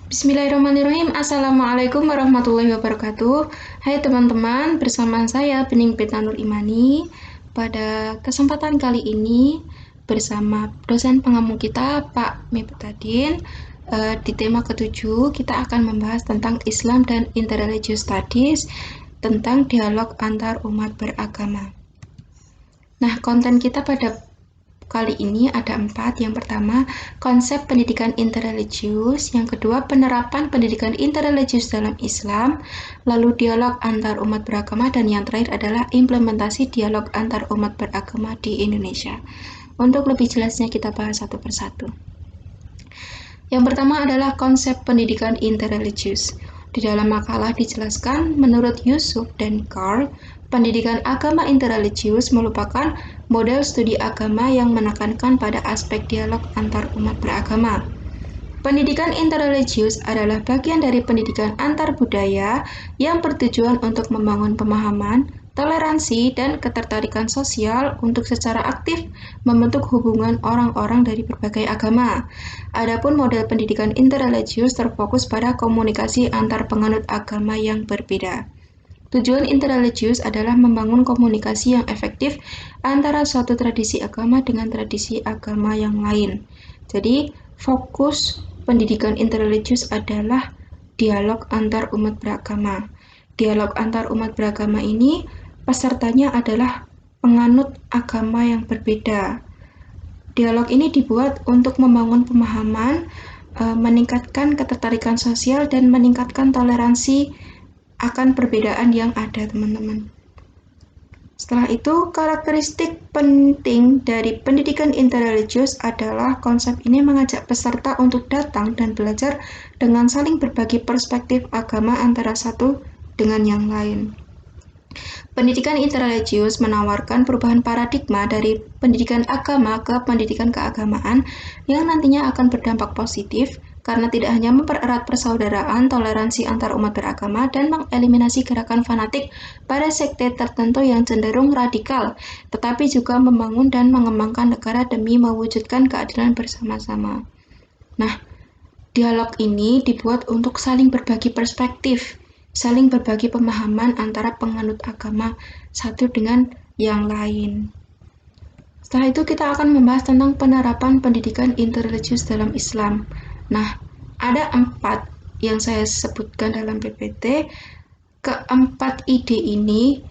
Bismillahirrahmanirrahim. Assalamualaikum warahmatullahi wabarakatuh. Hai teman-teman, bersama saya Bening Pita Nur Imani. Pada kesempatan kali ini bersama dosen pengampu kita Pak Miptadin, di tema ketujuh kita akan membahas tentang Islam dan Interreligious Studies, tentang dialog antar umat beragama. Nah, konten kita pada kali ini ada 4. Yang pertama, konsep pendidikan interreligius. Yang kedua, penerapan pendidikan interreligius dalam Islam. Lalu dialog antar umat beragama. Dan yang terakhir adalah implementasi dialog antar umat beragama di Indonesia. Untuk lebih jelasnya kita bahas satu persatu. Yang pertama adalah konsep pendidikan interreligius. Di dalam makalah dijelaskan, menurut Yusuf dan Carl, pendidikan agama interreligius merupakan model studi agama yang menekankan pada aspek dialog antar umat beragama. Pendidikan interreligius adalah bagian dari pendidikan antar budaya yang bertujuan untuk membangun pemahaman, toleransi, dan ketertarikan sosial untuk secara aktif membentuk hubungan orang-orang dari berbagai agama. Adapun model pendidikan interreligius terfokus pada komunikasi antar penganut agama yang berbeda. Tujuan interreligius adalah membangun komunikasi yang efektif antara suatu tradisi agama dengan tradisi agama yang lain. Jadi, fokus pendidikan interreligius adalah dialog antar umat beragama. Dialog antar umat beragama ini pesertanya adalah penganut agama yang berbeda. Dialog ini dibuat untuk membangun pemahaman, meningkatkan ketertarikan sosial, dan meningkatkan toleransi akan perbedaan yang ada, teman-teman. Setelah itu, karakteristik penting dari pendidikan interreligius adalah konsep ini mengajak peserta untuk datang dan belajar dengan saling berbagi perspektif agama antara satu dengan yang lain. Pendidikan interreligius menawarkan perubahan paradigma dari pendidikan agama ke pendidikan keagamaan yang nantinya akan berdampak positif karena tidak hanya mempererat persaudaraan, toleransi antar umat beragama, dan mengeliminasi gerakan fanatik pada sekte tertentu yang cenderung radikal, tetapi juga membangun dan mengembangkan negara demi mewujudkan keadilan bersama-sama. Nah, dialog ini dibuat untuk saling berbagi perspektif, saling berbagi pemahaman antara penganut agama satu dengan yang lain. Setelah itu kita akan membahas tentang penerapan pendidikan interreligius dalam Islam. Nah, ada 4 yang saya sebutkan dalam PPT. Keempat ide ini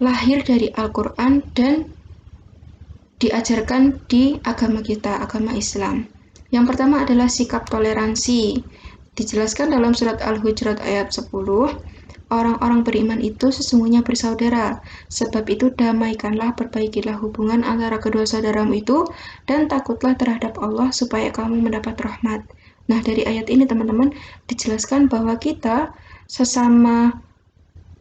lahir dari Al-Quran dan diajarkan di agama kita, agama Islam. Yang pertama adalah sikap toleransi. Dijelaskan dalam surat Al-Hujurat ayat 10, orang-orang beriman itu sesungguhnya bersaudara, sebab itu damaikanlah, perbaikilah hubungan antara kedua saudaramu itu, dan takutlah terhadap Allah supaya kamu mendapat rahmat. Nah, dari ayat ini teman-teman dijelaskan bahwa kita sesama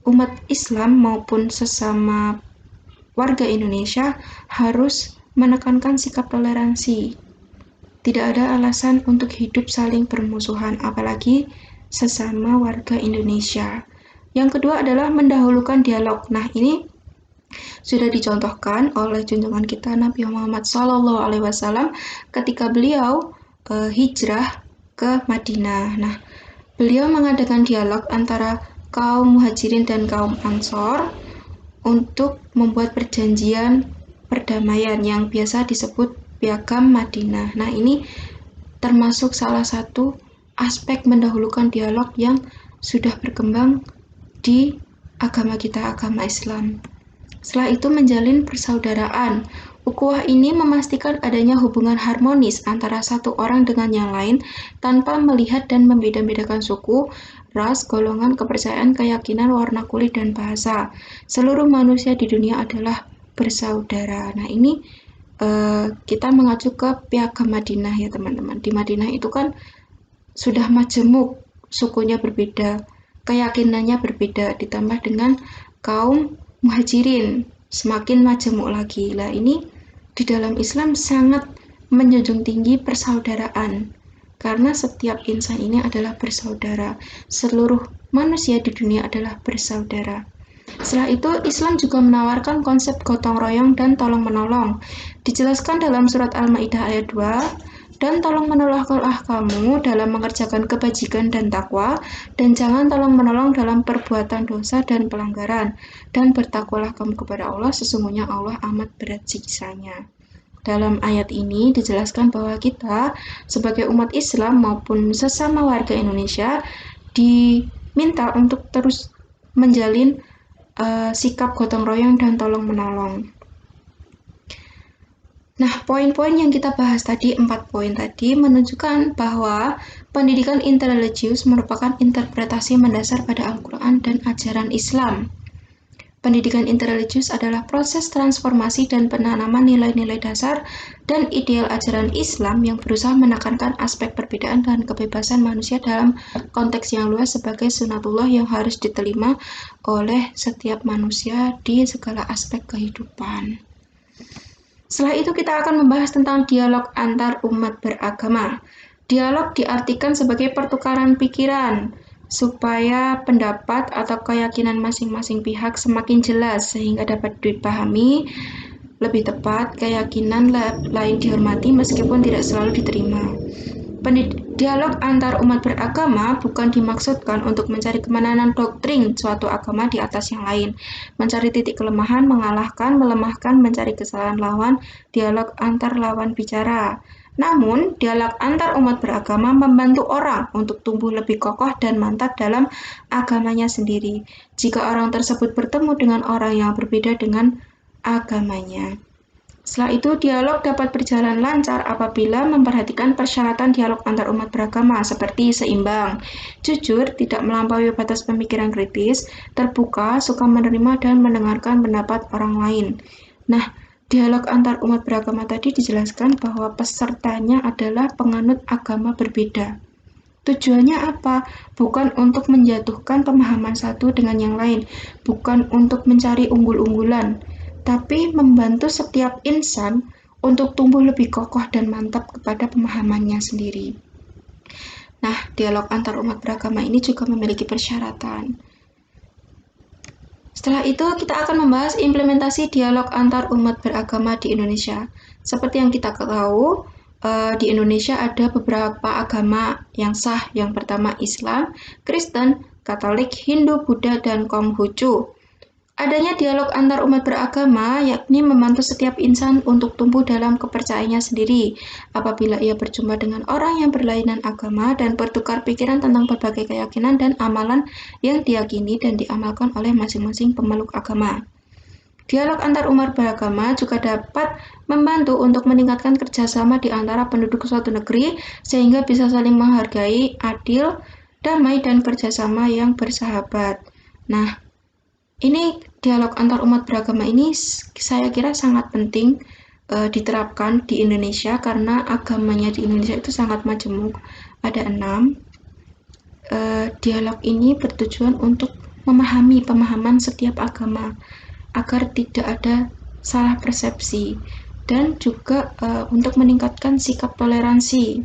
umat Islam maupun sesama warga Indonesia harus menekankan sikap toleransi. Tidak ada alasan untuk hidup saling bermusuhan, apalagi sesama warga Indonesia. Yang kedua adalah mendahulukan dialog. Nah, ini sudah dicontohkan oleh junjungan kita Nabi Muhammad SAW ketika beliau hijrah ke Madinah. Nah, beliau mengadakan dialog antara kaum Muhajirin dan kaum Ansor untuk membuat perjanjian perdamaian yang biasa disebut Piagam Madinah. Nah, ini termasuk salah satu aspek mendahulukan dialog yang sudah berkembang di agama kita, agama Islam. Setelah itu menjalin persaudaraan. Ukhuwah ini memastikan adanya hubungan harmonis antara satu orang dengan yang lain tanpa melihat dan membeda-bedakan suku, ras, golongan, kepercayaan, keyakinan, warna kulit, dan bahasa. Seluruh manusia di dunia adalah bersaudara. Nah, ini kita mengacu ke Piagam Madinah ya teman-teman. Di Madinah itu kan sudah majemuk, sukunya berbeda, keyakinannya berbeda, ditambah dengan kaum Muhajirin semakin majemuk lagi. Lah, ini di dalam Islam sangat menjunjung tinggi persaudaraan, karena setiap insan ini adalah bersaudara. Seluruh manusia di dunia adalah bersaudara. Setelah itu, Islam juga menawarkan konsep gotong royong dan tolong menolong. Dijelaskan dalam surat Al-Maidah ayat 2, Dan tolong menolonglah kamu dalam mengerjakan kebajikan dan takwa, dan jangan tolong menolong dalam perbuatan dosa dan pelanggaran. Dan bertakwalah kamu kepada Allah, sesungguhnya Allah amat berat siksanya. Dalam ayat ini dijelaskan bahwa kita sebagai umat Islam maupun sesama warga Indonesia diminta untuk terus menjalin sikap gotong royong dan tolong menolong. Nah, poin-poin yang kita bahas tadi, 4 poin tadi, menunjukkan bahwa pendidikan interreligius merupakan interpretasi mendasar pada Al-Quran dan ajaran Islam. Pendidikan interreligius adalah proses transformasi dan penanaman nilai-nilai dasar dan ideal ajaran Islam yang berusaha menekankan aspek perbedaan dan kebebasan manusia dalam konteks yang luas sebagai sunatullah yang harus diterima oleh setiap manusia di segala aspek kehidupan. Setelah itu kita akan membahas tentang dialog antar umat beragama. Dialog diartikan sebagai pertukaran pikiran, supaya pendapat atau keyakinan masing-masing pihak semakin jelas sehingga dapat dipahami lebih tepat, keyakinan lain dihormati meskipun tidak selalu diterima. Dialog antar umat beragama bukan dimaksudkan untuk mencari kemenangan doktrin suatu agama di atas yang lain, mencari titik kelemahan, mengalahkan, melemahkan, mencari kesalahan lawan, dialog antar lawan bicara. Namun, dialog antar umat beragama membantu orang untuk tumbuh lebih kokoh dan mantap dalam agamanya sendiri, jika orang tersebut bertemu dengan orang yang berbeda dengan agamanya. Setelah itu, dialog dapat berjalan lancar apabila memperhatikan persyaratan dialog antar umat beragama seperti seimbang, jujur, tidak melampaui batas pemikiran kritis, terbuka, suka menerima dan mendengarkan pendapat orang lain. Nah, dialog antar umat beragama tadi dijelaskan bahwa pesertanya adalah penganut agama berbeda. Tujuannya apa? Bukan untuk menjatuhkan pemahaman satu dengan yang lain, bukan untuk mencari unggul-unggulan, tapi membantu setiap insan untuk tumbuh lebih kokoh dan mantap kepada pemahamannya sendiri. Nah, dialog antar umat beragama ini juga memiliki persyaratan. Setelah itu, kita akan membahas implementasi dialog antar umat beragama di Indonesia. Seperti yang kita tahu, di Indonesia ada beberapa agama yang sah. Yang pertama Islam, Kristen, Katolik, Hindu, Buddha, dan Konghucu. Adanya dialog antar umat beragama yakni membantu setiap insan untuk tumbuh dalam kepercayaannya sendiri apabila ia berjumpa dengan orang yang berlainan agama dan bertukar pikiran tentang berbagai keyakinan dan amalan yang diyakini dan diamalkan oleh masing-masing pemeluk agama. Dialog antar umat beragama juga dapat membantu untuk meningkatkan kerjasama di antara penduduk suatu negeri sehingga bisa saling menghargai, adil, damai, dan kerjasama yang bersahabat. Nah, ini dialog antar umat beragama ini saya kira sangat penting diterapkan di Indonesia karena agamanya di Indonesia itu sangat majemuk. Ada 6. Dialog ini bertujuan untuk memahami pemahaman setiap agama agar tidak ada salah persepsi dan juga untuk meningkatkan sikap toleransi.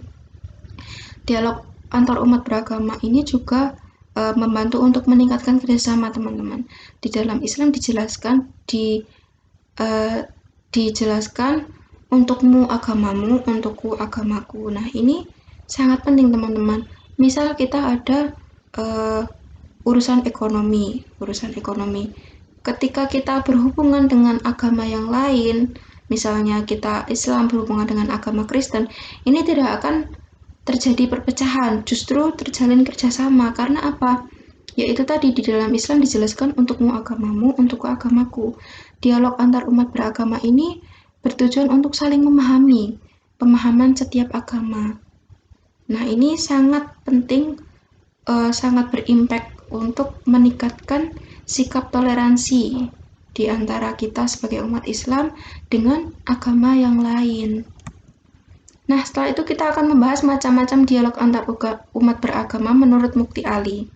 Dialog antar umat beragama ini juga membantu untuk meningkatkan kerjasama teman-teman. Di dalam Islam dijelaskan untukmu agamamu, untukku agamaku. Nah, ini sangat penting teman-teman. Misal kita ada urusan ekonomi. Ketika kita berhubungan dengan agama yang lain, misalnya kita Islam berhubungan dengan agama Kristen, ini tidak akan terjadi perpecahan, justru terjalin kerjasama. Karena apa? Yaitu tadi di dalam Islam dijelaskan untukmu agamamu, untukku agamaku. Dialog antar umat beragama ini bertujuan untuk saling memahami pemahaman setiap agama. Nah, ini sangat penting, sangat berimpact untuk meningkatkan sikap toleransi di antara kita sebagai umat Islam dengan agama yang lain. Nah, setelah itu kita akan membahas macam-macam dialog antar umat beragama menurut Mukti Ali.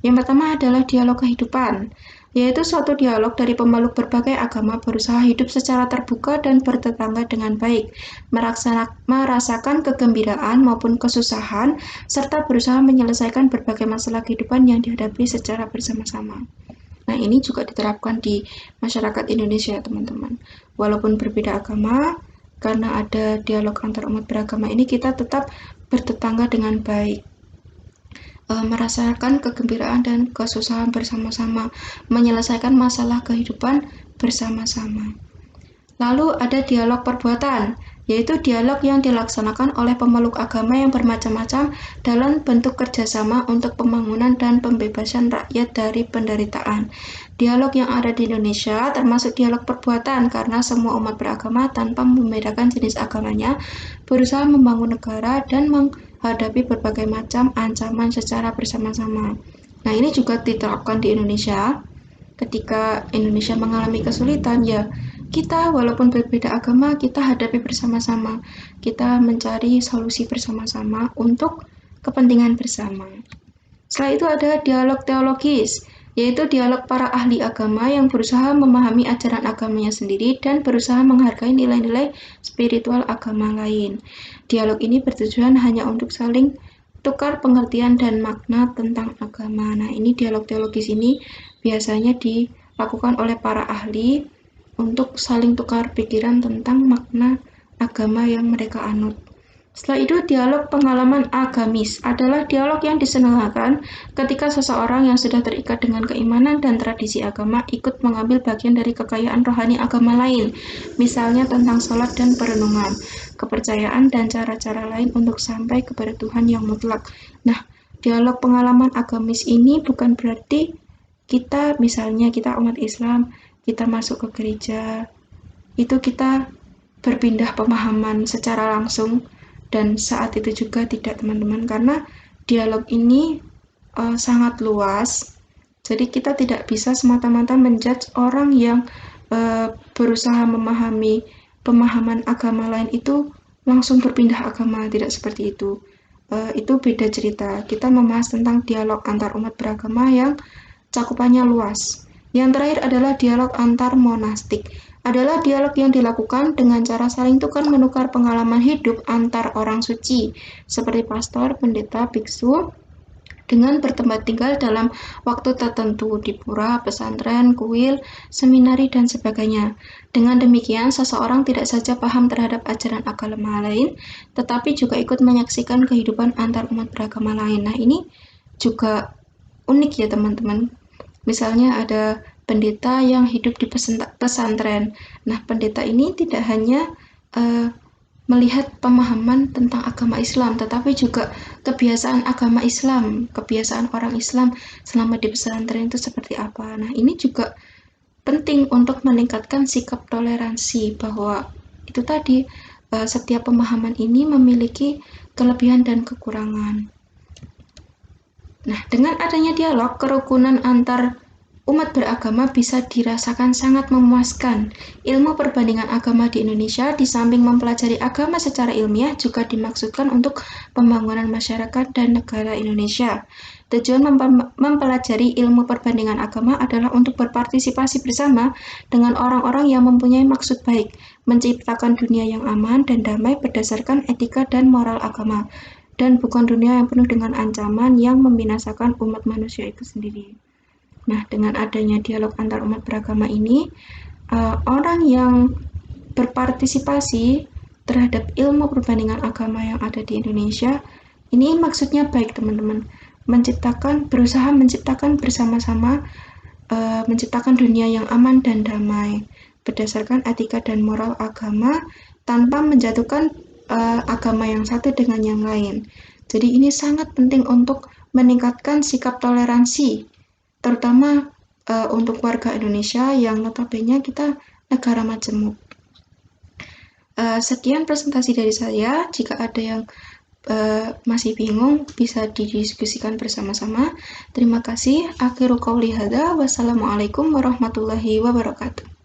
Yang pertama adalah dialog kehidupan, yaitu suatu dialog dari pemeluk berbagai agama berusaha hidup secara terbuka dan bertetangga dengan baik, merasakan kegembiraan maupun kesusahan, serta berusaha menyelesaikan berbagai masalah kehidupan yang dihadapi secara bersama-sama. Nah, ini juga diterapkan di masyarakat Indonesia, teman-teman. Walaupun berbeda agama, karena ada dialog antar umat beragama ini kita tetap bertetangga dengan baik, merasakan kegembiraan dan kesusahan bersama-sama, menyelesaikan masalah kehidupan bersama-sama. Lalu ada dialog perbuatan, yaitu dialog yang dilaksanakan oleh pemeluk agama yang bermacam-macam dalam bentuk kerjasama untuk pembangunan dan pembebasan rakyat dari penderitaan. Dialog yang ada di Indonesia termasuk dialog perbuatan karena semua umat beragama tanpa membedakan jenis agamanya berusaha membangun negara dan menghadapi berbagai macam ancaman secara bersama-sama. Nah, ini juga diterapkan di Indonesia. Ketika Indonesia mengalami kesulitan, ya kita walaupun berbeda agama, kita hadapi bersama-sama. Kita mencari solusi bersama-sama untuk kepentingan bersama. Setelah itu ada dialog teologis, yaitu dialog para ahli agama yang berusaha memahami ajaran agamanya sendiri dan berusaha menghargai nilai-nilai spiritual agama lain. Dialog ini bertujuan hanya untuk saling tukar pengertian dan makna tentang agama. Nah, ini dialog teologis ini biasanya dilakukan oleh para ahli untuk saling tukar pikiran tentang makna agama yang mereka anut. Setelah itu, dialog pengalaman agamis adalah dialog yang diselenggarakan ketika seseorang yang sudah terikat dengan keimanan dan tradisi agama ikut mengambil bagian dari kekayaan rohani agama lain, misalnya tentang sholat dan perenungan, kepercayaan, dan cara-cara lain untuk sampai kepada Tuhan yang mutlak. Nah, dialog pengalaman agamis ini bukan berarti misalnya kita umat Islam, kita masuk ke gereja, itu kita berpindah pemahaman secara langsung, dan saat itu juga tidak, teman-teman, karena dialog ini sangat luas, jadi kita tidak bisa semata-mata menjudge orang yang berusaha memahami pemahaman agama lain itu langsung berpindah agama, tidak seperti itu. Itu beda cerita. Kita membahas tentang dialog antar umat beragama yang cakupannya luas. Yang terakhir adalah dialog antar monastik. Adalah dialog yang dilakukan dengan cara saling tukar-menukar pengalaman hidup antar orang suci, seperti pastor, pendeta, biksu, dengan bertempat tinggal dalam waktu tertentu di pura, pesantren, kuil, seminari, dan sebagainya. Dengan demikian, seseorang tidak saja paham terhadap ajaran agama lain, tetapi juga ikut menyaksikan kehidupan antar umat beragama lain. Nah, ini juga unik ya, teman-teman. Misalnya ada pendeta yang hidup di pesantren. Nah, pendeta ini tidak hanya melihat pemahaman tentang agama Islam, tetapi juga kebiasaan agama Islam, kebiasaan orang Islam selama di pesantren itu seperti apa. Nah, ini juga penting untuk meningkatkan sikap toleransi, bahwa itu tadi setiap pemahaman ini memiliki kelebihan dan kekurangan. Nah, dengan adanya dialog, kerukunan antar umat beragama bisa dirasakan sangat memuaskan. Ilmu perbandingan agama di Indonesia, di samping mempelajari agama secara ilmiah, juga dimaksudkan untuk pembangunan masyarakat dan negara Indonesia. Tujuan mempelajari ilmu perbandingan agama adalah untuk berpartisipasi bersama dengan orang-orang yang mempunyai maksud baik, menciptakan dunia yang aman dan damai berdasarkan etika dan moral agama, dan bukan dunia yang penuh dengan ancaman yang membinasakan umat manusia itu sendiri. Nah, dengan adanya dialog antar umat beragama ini, orang yang berpartisipasi terhadap ilmu perbandingan agama yang ada di Indonesia, ini maksudnya baik, teman-teman. Berusaha menciptakan bersama-sama, menciptakan dunia yang aman dan damai, berdasarkan etika dan moral agama, tanpa menjatuhkan agama yang satu dengan yang lain. Jadi ini sangat penting untuk meningkatkan sikap toleransi, terutama untuk warga Indonesia yang notabene kita negara majemuk. Sekian presentasi dari saya. Jika ada yang masih bingung, bisa didiskusikan bersama-sama. Terima kasih. Akhiru qouli hadza. Wassalamualaikum warahmatullahi wabarakatuh.